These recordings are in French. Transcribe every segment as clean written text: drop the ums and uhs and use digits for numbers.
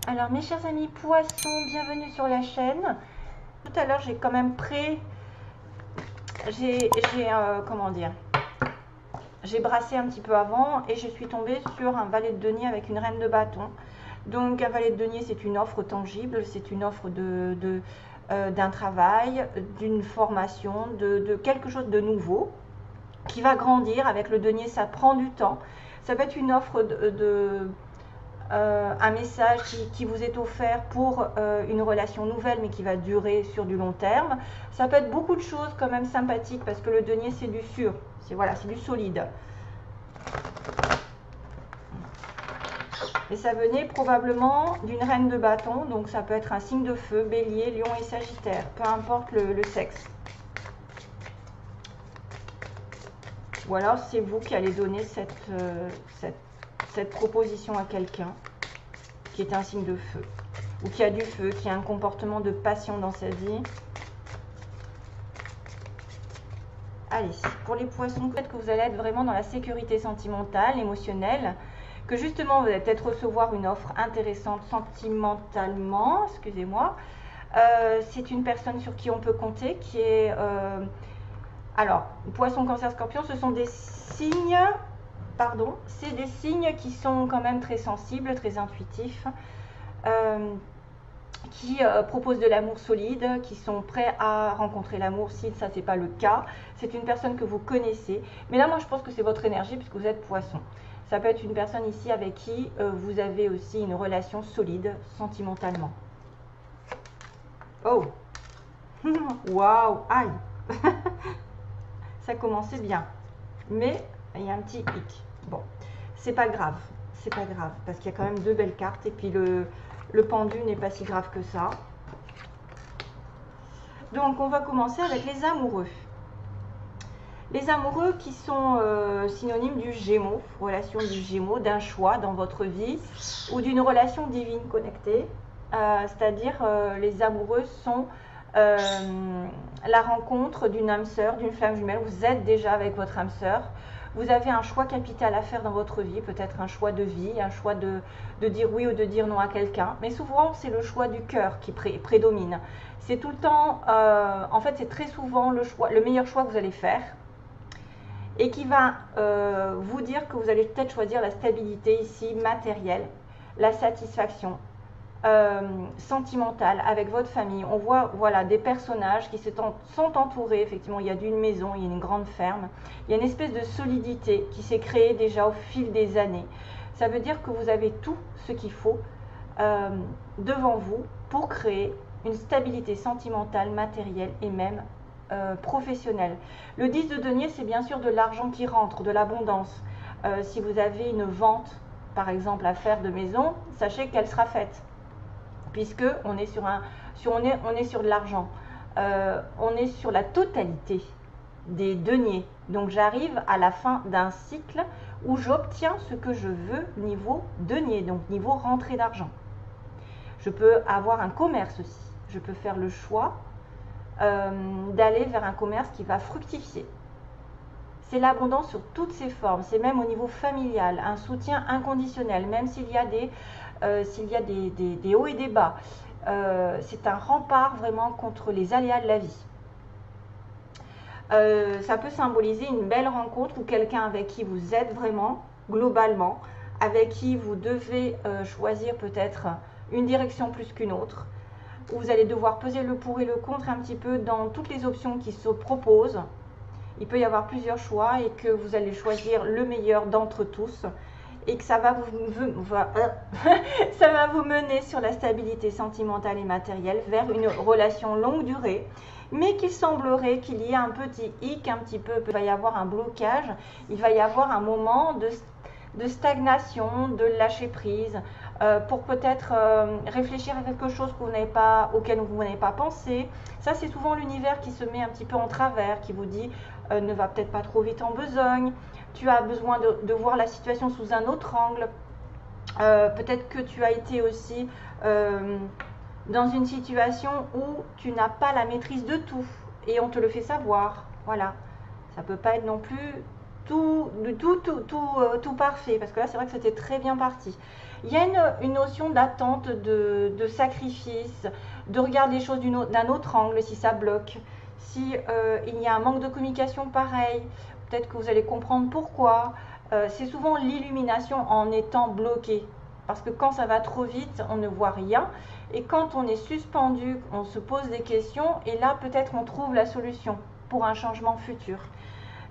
Alors mes chers amis poissons, bienvenue sur la chaîne. Tout à l'heure j'ai quand même comment dire, j'ai brassé un petit peu avant et je suis tombée sur un valet de denier avec une reine de bâton. Donc un valet de denier, c'est une offre tangible, c'est une offre d'un travail, d'une formation, de quelque chose de nouveau qui va grandir. Avec le denier, ça prend du temps. Ça peut être une offre un message qui vous est offert pour une relation nouvelle mais qui va durer sur du long terme. Ça peut être beaucoup de choses quand même sympathiques parce que le denier c'est du sûr, c'est du solide. Et ça venait probablement d'une reine de bâton, donc ça peut être un signe de feu, bélier, lion et sagittaire, peu importe le sexe. Ou alors c'est vous qui allez donner cette proposition à quelqu'un qui est un signe de feu, ou qui a du feu, qui a un comportement de passion dans sa vie. Allez, pour les poissons, peut-être que vous allez être vraiment dans la sécurité sentimentale, émotionnelle, que justement vous allez peut-être recevoir une offre intéressante sentimentalement, excusez-moi. C'est une personne sur qui on peut compter, qui est... alors, poisson, cancer, scorpion, ce sont des signes... Pardon, c'est des signes qui sont quand même très sensibles, très intuitifs, qui proposent de l'amour solide, qui sont prêts à rencontrer l'amour si ça c'est pas le cas. C'est une personne que vous connaissez, mais là moi je pense que c'est votre énergie puisque vous êtes poisson. Ça peut être une personne ici avec qui vous avez aussi une relation solide sentimentalement. Oh, waouh, aïe. Ça commençait bien, mais il y a un petit hic. Bon, c'est pas grave, parce qu'il y a quand même deux belles cartes et puis le pendu n'est pas si grave que ça. Donc on va commencer avec les amoureux. Les amoureux qui sont synonymes du Gémeaux, relation du Gémeaux, d'un choix dans votre vie ou d'une relation divine connectée. C'est-à-dire les amoureux sont la rencontre d'une âme sœur, d'une flamme jumelle. Vous êtes déjà avec votre âme sœur. Vous avez un choix capital à faire dans votre vie, peut-être un choix de vie, un choix de dire oui ou de dire non à quelqu'un. Mais souvent, c'est le choix du cœur qui prédomine. C'est tout le temps, en fait, c'est très souvent le meilleur choix que vous allez faire et qui va vous dire que vous allez peut-être choisir la stabilité ici, matérielle, la satisfaction, sentimentale avec votre famille. On voit voilà, des personnages qui sont entourés, effectivement, il y a d'une maison, il y a une grande ferme, il y a une espèce de solidité qui s'est créée déjà au fil des années. Ça veut dire que vous avez tout ce qu'il faut devant vous pour créer une stabilité sentimentale, matérielle et même professionnelle. Le 10 de denier, c'est bien sûr de l'argent qui rentre, de l'abondance. Si vous avez une vente, par exemple, à faire de maison, sachez qu'elle sera faite. Puisque on est sur de l'argent, on est sur la totalité des deniers. Donc j'arrive à la fin d'un cycle où j'obtiens ce que je veux niveau denier, donc niveau rentrée d'argent. Je peux avoir un commerce aussi. Je peux faire le choix d'aller vers un commerce qui va fructifier. C'est l'abondance sur toutes ses formes. C'est même au niveau familial, un soutien inconditionnel, même s'il y a des hauts et des bas. C'est un rempart vraiment contre les aléas de la vie. Ça peut symboliser une belle rencontre ou quelqu'un avec qui vous êtes vraiment, globalement, avec qui vous devez choisir peut-être une direction plus qu'une autre. Vous allez devoir peser le pour et le contre un petit peu dans toutes les options qui se proposent. Il peut y avoir plusieurs choix et que vous allez choisir le meilleur d'entre tous et que ça va vous mener sur la stabilité sentimentale et matérielle vers une relation longue durée, mais qu'il semblerait qu'il y ait un petit hic, un petit peu, il va y avoir un blocage, il va y avoir un moment de stagnation, de lâcher prise, pour peut-être réfléchir à quelque chose auquel vous n'avez pas pensé. Ça, c'est souvent l'univers qui se met un petit peu en travers, qui vous dit ne va peut-être pas trop vite en besogne, tu as besoin de voir la situation sous un autre angle. Peut-être que tu as été aussi dans une situation où tu n'as pas la maîtrise de tout et on te le fait savoir. Voilà, ça peut pas être non plus tout parfait, parce que là c'est vrai que c'était très bien parti. Il y a une notion d'attente, de sacrifice, de regarder les choses d'un autre angle si ça bloque. Si il y a un manque de communication pareil, peut-être que vous allez comprendre pourquoi. C'est souvent l'illumination en étant bloqué. Parce que quand ça va trop vite, on ne voit rien. Et quand on est suspendu, on se pose des questions. Et là, peut-être on trouve la solution pour un changement futur.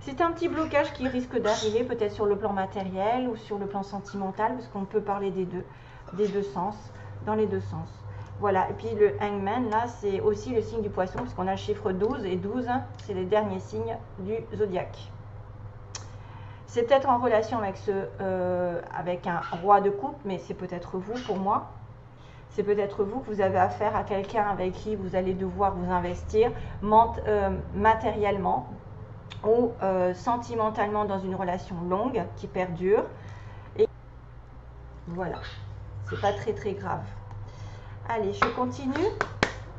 C'est un petit blocage qui risque d'arriver peut-être sur le plan matériel ou sur le plan sentimental, parce qu'on peut parler des deux sens, dans les deux sens. Voilà, et puis le hangman, là, c'est aussi le signe du poisson, puisqu'on a le chiffre 12, et 12, c'est les derniers signes du zodiaque. C'est peut-être en relation avec, avec un roi de coupe, mais c'est peut-être vous pour moi. C'est peut-être vous que vous avez affaire à quelqu'un avec qui vous allez devoir vous investir matériellement ou sentimentalement dans une relation longue qui perdure. Et voilà, c'est pas très très grave. Allez, je continue.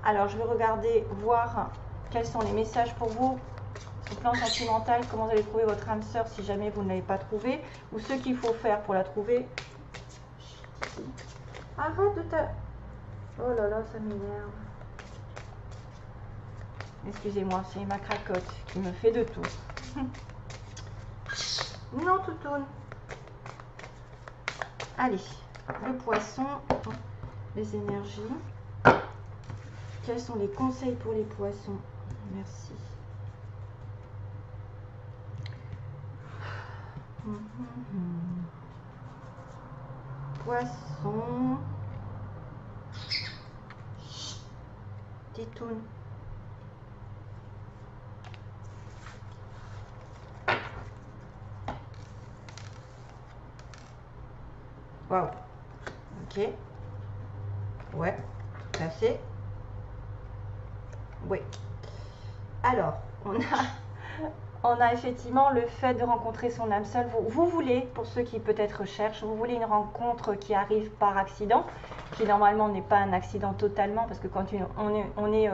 Alors, je vais regarder, voir quels sont les messages pour vous au plan sentimental, comment vous allez trouver votre âme sœur si jamais vous ne l'avez pas trouvée, ou ce qu'il faut faire pour la trouver. Arrête de ta... Oh là là, ça m'énerve. Excusez-moi, c'est ma cracotte qui me fait de tout. Non, toutoune. Allez, le poisson, les énergies. Quels sont les conseils pour les poissons? Merci. Poisson. Titoune. Waouh. Ok. Ouais, tout à fait. Oui. Alors, on a effectivement le fait de rencontrer son âme seule. Vous voulez, pour ceux qui peut-être cherchent, vous voulez une rencontre qui arrive par accident, qui normalement n'est pas un accident totalement, parce que quand on est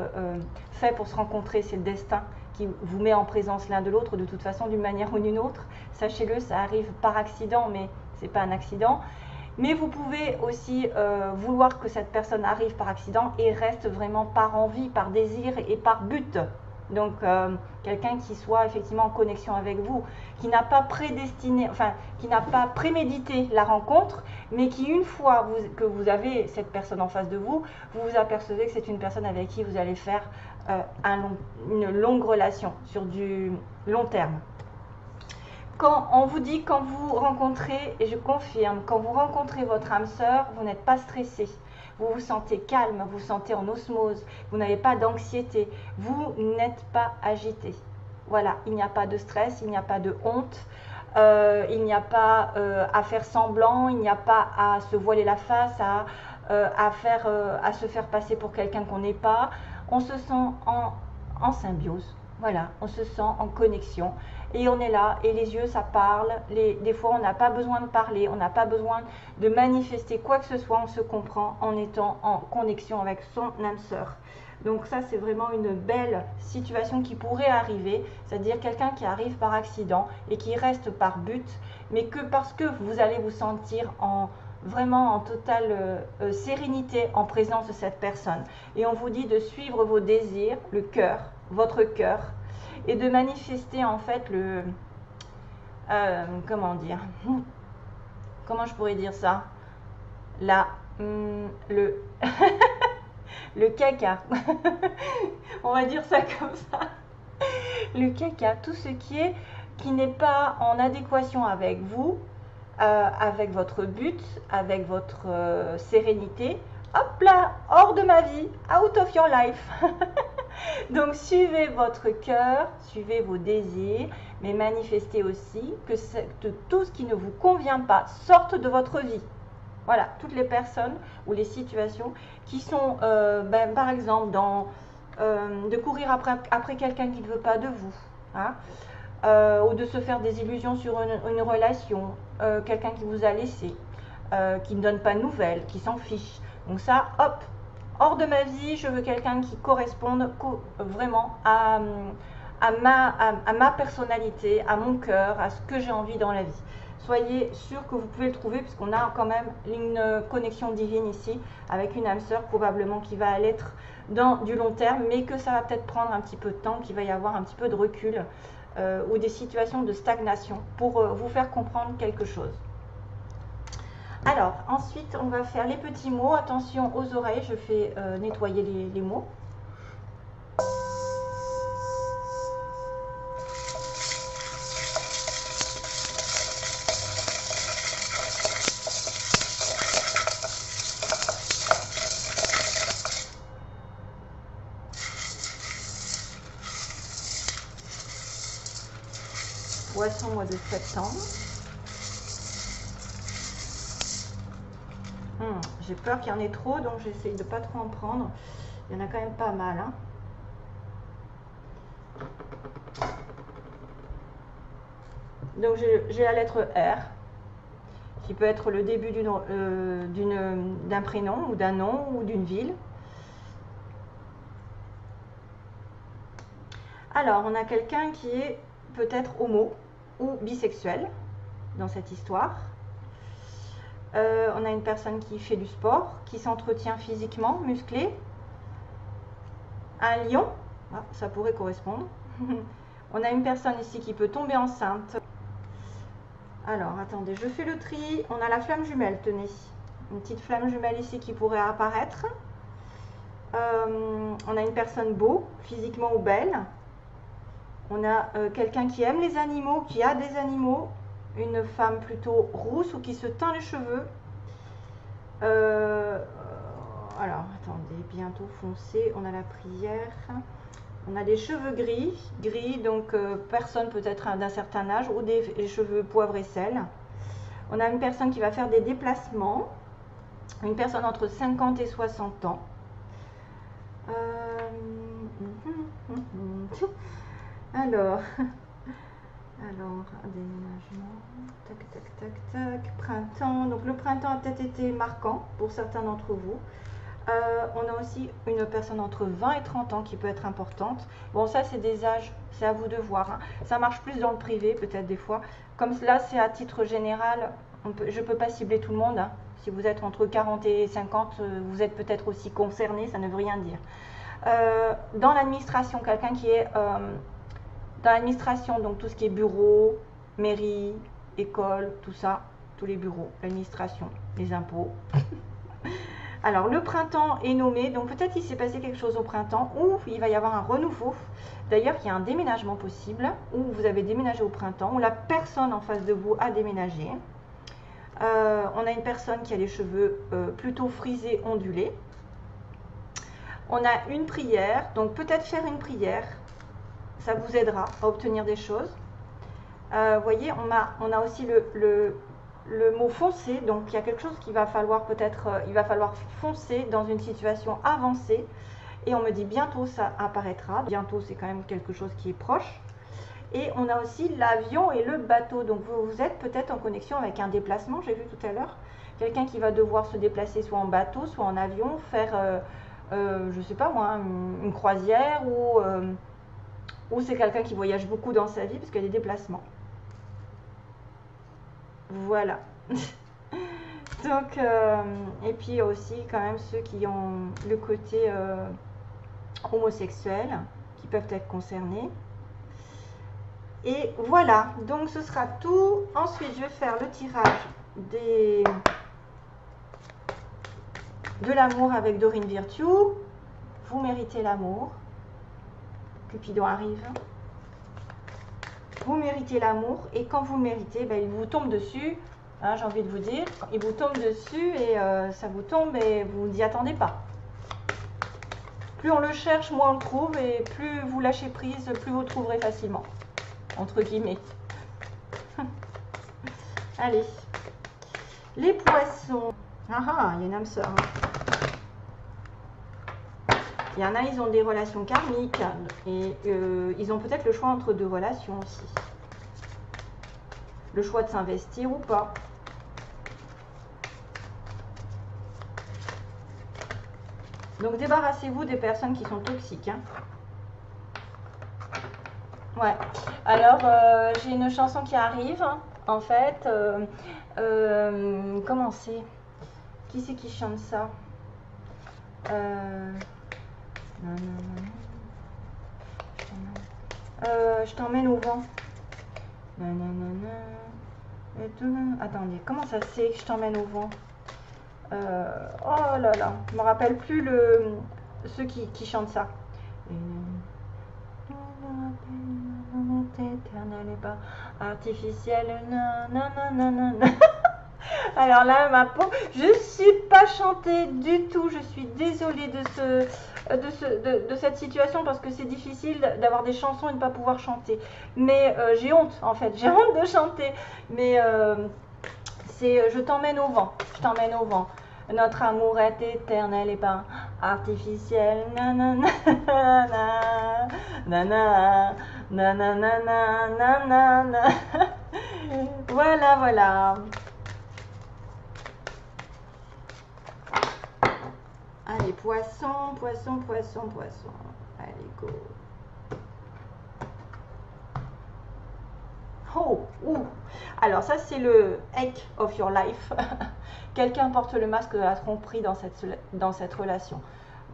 fait pour se rencontrer, c'est le destin qui vous met en présence l'un de l'autre, de toute façon, d'une manière ou d'une autre. Sachez-le, ça arrive par accident, mais c'est pas un accident. Mais vous pouvez aussi vouloir que cette personne arrive par accident et reste vraiment par envie, par désir et par but. Donc, quelqu'un qui soit effectivement en connexion avec vous, qui n'a pas prédestiné, enfin, qui n'a pas prémédité la rencontre, mais qui, une fois que vous avez cette personne en face de vous, vous vous apercevez que c'est une personne avec qui vous allez faire une longue relation sur du long terme. Quand on vous dit, quand vous rencontrez, et je confirme, quand vous rencontrez votre âme sœur, vous n'êtes pas stressé. Vous vous sentez calme, vous vous sentez en osmose, vous n'avez pas d'anxiété, vous n'êtes pas agité. Voilà, il n'y a pas de stress, il n'y a pas de honte, il n'y a pas à faire semblant, il n'y a pas à se voiler la face, à se faire passer pour quelqu'un qu'on n'est pas. On se sent en symbiose, voilà, on se sent en connexion. Et on est là, et les yeux, ça parle. Des fois, on n'a pas besoin de parler, on n'a pas besoin de manifester quoi que ce soit. On se comprend en étant en connexion avec son âme sœur. Donc ça, c'est vraiment une belle situation qui pourrait arriver. C'est-à-dire quelqu'un qui arrive par accident et qui reste par but, mais que parce que vous allez vous sentir vraiment en totale sérénité en présence de cette personne. Et on vous dit de suivre vos désirs, le cœur, votre cœur, et de manifester en fait comment dire, comment je pourrais dire ça, le caca, on va dire ça comme ça, le caca, tout ce qui n'est pas en adéquation avec vous, avec votre but, avec votre sérénité, hop là, hors de ma vie, out of your life. Donc suivez votre cœur, suivez vos désirs, mais manifestez aussi que tout ce qui ne vous convient pas sorte de votre vie. Voilà, toutes les personnes ou les situations qui sont, par exemple, de courir après quelqu'un qui ne veut pas de vous, hein, ou de se faire des illusions sur une relation, quelqu'un qui vous a laissé, qui ne donne pas de nouvelles, qui s'en fiche. Donc ça, hop, hors de ma vie, je veux quelqu'un qui corresponde vraiment à à ma personnalité, à mon cœur, à ce que j'ai envie dans la vie. Soyez sûr que vous pouvez le trouver puisqu'on a quand même une connexion divine ici avec une âme sœur probablement qui va être dans du long terme, mais que ça va peut-être prendre un petit peu de temps, qu'il va y avoir un petit peu de recul ou des situations de stagnation pour vous faire comprendre quelque chose. Alors, ensuite, on va faire les petits mots. Attention aux oreilles, je fais nettoyer les mots. Poisson, mois de septembre. J'ai peur qu'il y en ait trop, donc j'essaye de pas trop en prendre. Il y en a quand même pas mal. Hein. Donc j'ai la lettre R, qui peut être le début d'un prénom, ou d'un nom, ou d'une ville. Alors, on a quelqu'un qui est peut-être homo ou bisexuel dans cette histoire. On a une personne qui fait du sport, qui s'entretient physiquement, musclé. Un lion, ah, ça pourrait correspondre. On a une personne ici qui peut tomber enceinte. Alors, attendez, je fais le tri. On a la flamme jumelle, tenez. Une petite flamme jumelle ici qui pourrait apparaître. On a une personne beau, physiquement ou belle. On a quelqu'un qui aime les animaux, qui a des animaux. Une femme plutôt rousse ou qui se teint les cheveux. Alors, attendez, bientôt foncé. On a la prière. On a des cheveux gris, donc personne peut-être d'un certain âge, ou des cheveux poivre et sel. On a une personne qui va faire des déplacements. Une personne entre 50 et 60 ans. Alors, déménagement, tac, printemps. Donc le printemps a peut-être été marquant pour certains d'entre vous. On a aussi une personne entre 20 et 30 ans qui peut être importante. Bon, ça c'est des âges, c'est à vous de voir. Hein. Ça marche plus dans le privé peut-être des fois. Comme là c'est à titre général, je ne peux pas cibler tout le monde. Hein. Si vous êtes entre 40 et 50, vous êtes peut-être aussi concerné, ça ne veut rien dire. Dans l'administration, quelqu'un qui est dans l'administration, donc tout ce qui est bureau, mairie, école, tout ça, tous les bureaux, l'administration, les impôts. Alors le printemps est nommé, donc peut-être il s'est passé quelque chose au printemps ou il va y avoir un renouveau. D'ailleurs, il y a un déménagement possible, ou vous avez déménagé au printemps, ou la personne en face de vous a déménagé. On a une personne qui a les cheveux plutôt frisés, ondulés. On a une prière, donc peut-être faire une prière, ça vous aidera à obtenir des choses. Vous voyez, on a aussi le mot foncer, donc il y a quelque chose qu'il va falloir peut-être, il va falloir foncer dans une situation avancée. Et on me dit bientôt ça apparaîtra, bientôt c'est quand même quelque chose qui est proche. Et on a aussi l'avion et le bateau, donc vous êtes peut-être en connexion avec un déplacement, j'ai vu tout à l'heure. Quelqu'un qui va devoir se déplacer soit en bateau, soit en avion, faire, je sais pas moi, une croisière ou c'est quelqu'un qui voyage beaucoup dans sa vie parce qu'il y a des déplacements. Voilà. Donc, et puis aussi quand même ceux qui ont le côté homosexuel, qui peuvent être concernés. Et voilà, donc ce sera tout. Ensuite, je vais faire le tirage de l'amour avec Dorine Virtue. Vous méritez l'amour. Cupidon arrive. Vous méritez l'amour et quand vous le méritez, ben, il vous tombe dessus. Hein, j'ai envie de vous dire, il vous tombe dessus et ça vous tombe et vous n'y attendez pas. Plus on le cherche, moins on le trouve et plus vous lâchez prise, plus vous le trouverez facilement. Entre guillemets. Allez. Les poissons. Ah ah, il y a une âme sœur. Il y en a, ils ont des relations karmiques et ils ont peut-être le choix entre deux relations aussi. Le choix de s'investir ou pas. Donc débarrassez-vous des personnes qui sont toxiques. Hein. Ouais. Alors, j'ai une chanson qui arrive, en fait. Comment c'est? Qui c'est qui chante ça? Non, non, non. Je t'emmène au vent. Non, non, non, non. Attendez, comment ça c'est que je t'emmène au vent? Oh là là, je me rappelle plus ceux qui chantent ça. Éternel et pas artificiel. Alors là, ma peau, je suis pas chantée du tout. Je suis désolée de cette situation parce que c'est difficile d'avoir des chansons et de ne pas pouvoir chanter. Mais j'ai honte en fait, j'ai honte de chanter. Mais c'est je t'emmène au vent, je t'emmène au vent. Notre amour est éternel et pas artificiel. Nanana, nanana, nanana, nanana. Voilà, voilà. Allez, poisson, poisson, poisson, poisson. Allez, go. Oh, ouh. Alors ça, c'est le Heck of your life. Quelqu'un porte le masque de la tromperie dans cette relation.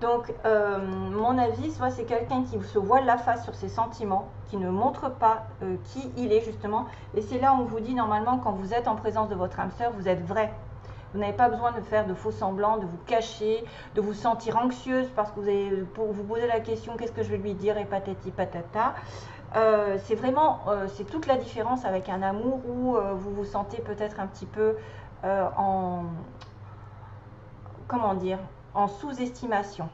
Donc, mon avis, soit c'est quelqu'un qui se voile la face sur ses sentiments, qui ne montre pas qui il est justement. Et c'est là où on vous dit normalement, quand vous êtes en présence de votre âme sœur, vous êtes vrai. Vous n'avez pas besoin de faire de faux semblants, de vous cacher, de vous sentir anxieuse parce que vous avez, pour vous poser la question qu'est-ce que je vais lui dire et patati patata. C'est vraiment, c'est toute la différence avec un amour où vous vous sentez peut-être un petit peu comment dire, en sous-estimation,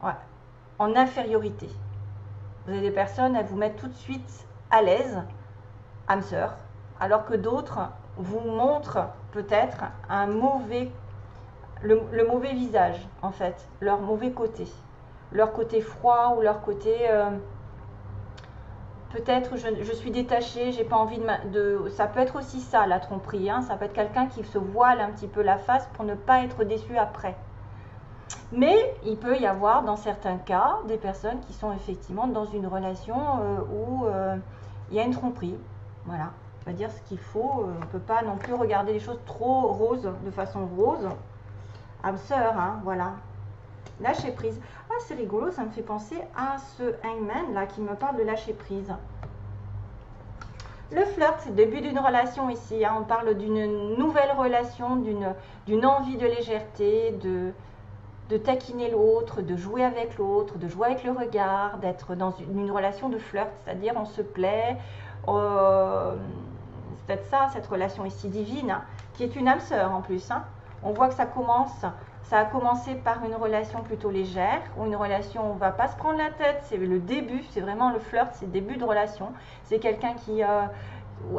ouais, en infériorité. Vous avez des personnes, elles vous mettent tout de suite à l'aise, âme sœur, alors que d'autres vous montrent peut-être le mauvais visage, en fait, leur mauvais côté, leur côté froid ou leur côté peut-être je suis détachée, j'ai pas envie ça peut être aussi ça la tromperie, hein, ça peut être quelqu'un qui se voile un petit peu la face pour ne pas être déçu après. Mais il peut y avoir dans certains cas des personnes qui sont effectivement dans une relation où il y a une tromperie. Voilà, on va dire ce qu'il faut. On ne peut pas non plus regarder les choses trop roses, de façon rose. Âme sœur, hein, voilà. Lâcher prise. Ah, c'est rigolo, ça me fait penser à ce hangman là qui me parle de lâcher prise. Le flirt, c'est le début d'une relation ici. Hein. On parle d'une nouvelle relation, d'une envie de légèreté, de taquiner l'autre, de jouer avec l'autre, de jouer avec le regard, d'être dans une relation de flirt, c'est-à-dire on se plaît. C'est peut-être ça, cette relation ici divine, hein, qui est une âme sœur en plus. Hein. On voit que ça a commencé par une relation plutôt légère, ou une relation où on ne va pas se prendre la tête, c'est le début, c'est vraiment le flirt, c'est le début de relation. C'est quelqu'un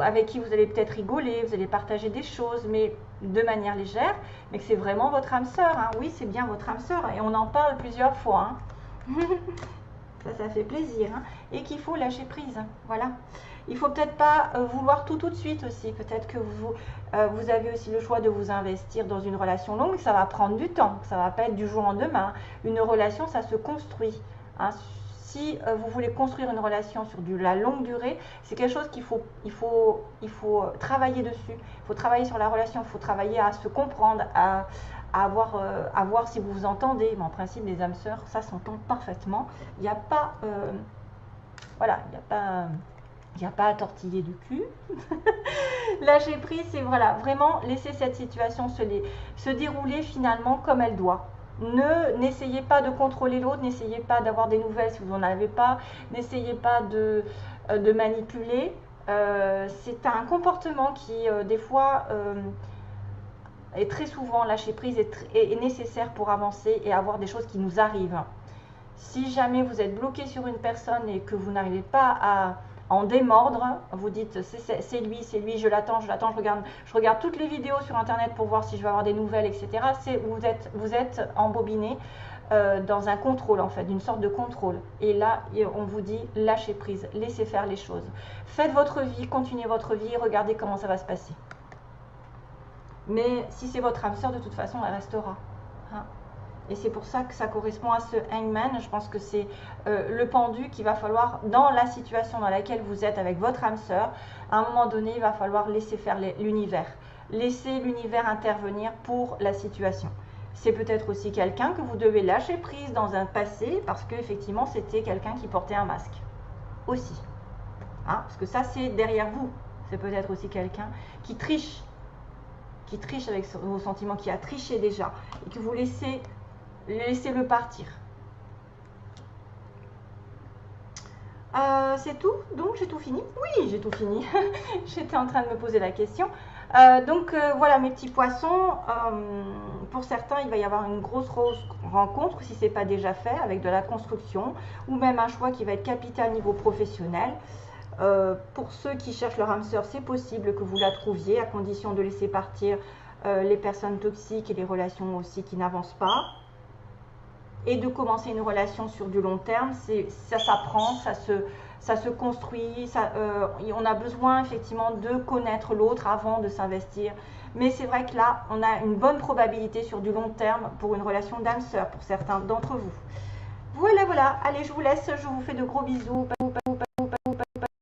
avec qui vous allez peut-être rigoler, vous allez partager des choses, mais de manière légère, mais que c'est vraiment votre âme sœur. Hein. Oui, c'est bien votre âme sœur, et on en parle plusieurs fois. Hein. Ça fait plaisir. Hein. Et qu'il faut lâcher prise. Voilà. Il ne faut peut-être pas vouloir tout de suite aussi. Peut-être que vous avez aussi le choix de vous investir dans une relation longue. Ça va prendre du temps. Ça ne va pas être du jour au lendemain. Une relation, ça se construit. Hein. Si vous voulez construire une relation sur la longue durée, c'est quelque chose qu'il faut travailler dessus. Il faut travailler sur la relation. Il faut travailler à se comprendre, à voir si vous vous entendez. Mais en principe, les âmes sœurs, ça s'entend parfaitement. Il n'y a pas... voilà, il n'y a pas à tortiller du cul. Lâcher prise, c'est voilà, vraiment laisser cette situation se dérouler finalement comme elle doit. N'essayez pas de contrôler l'autre, n'essayez pas d'avoir des nouvelles si vous n'en avez pas, n'essayez pas de manipuler. C'est un comportement qui, des fois, est très souvent lâcher prise est nécessaire pour avancer et avoir des choses qui nous arrivent. Si jamais vous êtes bloqué sur une personne et que vous n'arrivez pas à en démordre, vous dites c'est lui, je l'attends, je regarde toutes les vidéos sur internet pour voir si je vais avoir des nouvelles, etc. Vous êtes embobiné dans un contrôle en fait, d'une sorte de contrôle. Et là, on vous dit lâchez prise, laissez faire les choses. Faites votre vie, continuez votre vie, regardez comment ça va se passer. Mais si c'est votre âme sœur, de toute façon, elle restera. Hein. Et c'est pour ça que ça correspond à ce hangman. Je pense que c'est le pendu qu'il va falloir, dans la situation dans laquelle vous êtes avec votre âme sœur, à un moment donné, il va falloir laisser faire l'univers. Laisser l'univers intervenir pour la situation. C'est peut-être aussi quelqu'un que vous devez lâcher prise dans un passé parce qu'effectivement, c'était quelqu'un qui portait un masque. Aussi. Hein, parce que ça, c'est derrière vous. C'est peut-être aussi quelqu'un qui triche avec vos sentiments, qui a triché déjà, et que vous laissez-le partir. C'est tout? Donc j'ai tout fini? Oui, j'ai tout fini. J'étais en train de me poser la question. Voilà mes petits poissons. Pour certains, il va y avoir une grosse rencontre, si ce n'est pas déjà fait, avec de la construction, ou même un choix qui va être capital niveau professionnel. Pour ceux qui cherchent leur âme sœur, c'est possible que vous la trouviez, à condition de laisser partir les personnes toxiques et les relations aussi qui n'avancent pas. Et de commencer une relation sur du long terme, ça s'apprend, ça se construit, on a besoin effectivement de connaître l'autre avant de s'investir. Mais c'est vrai que là, on a une bonne probabilité sur du long terme pour une relation d'âme sœur, pour certains d'entre vous. Voilà, allez, je vous laisse, je vous fais de gros bisous.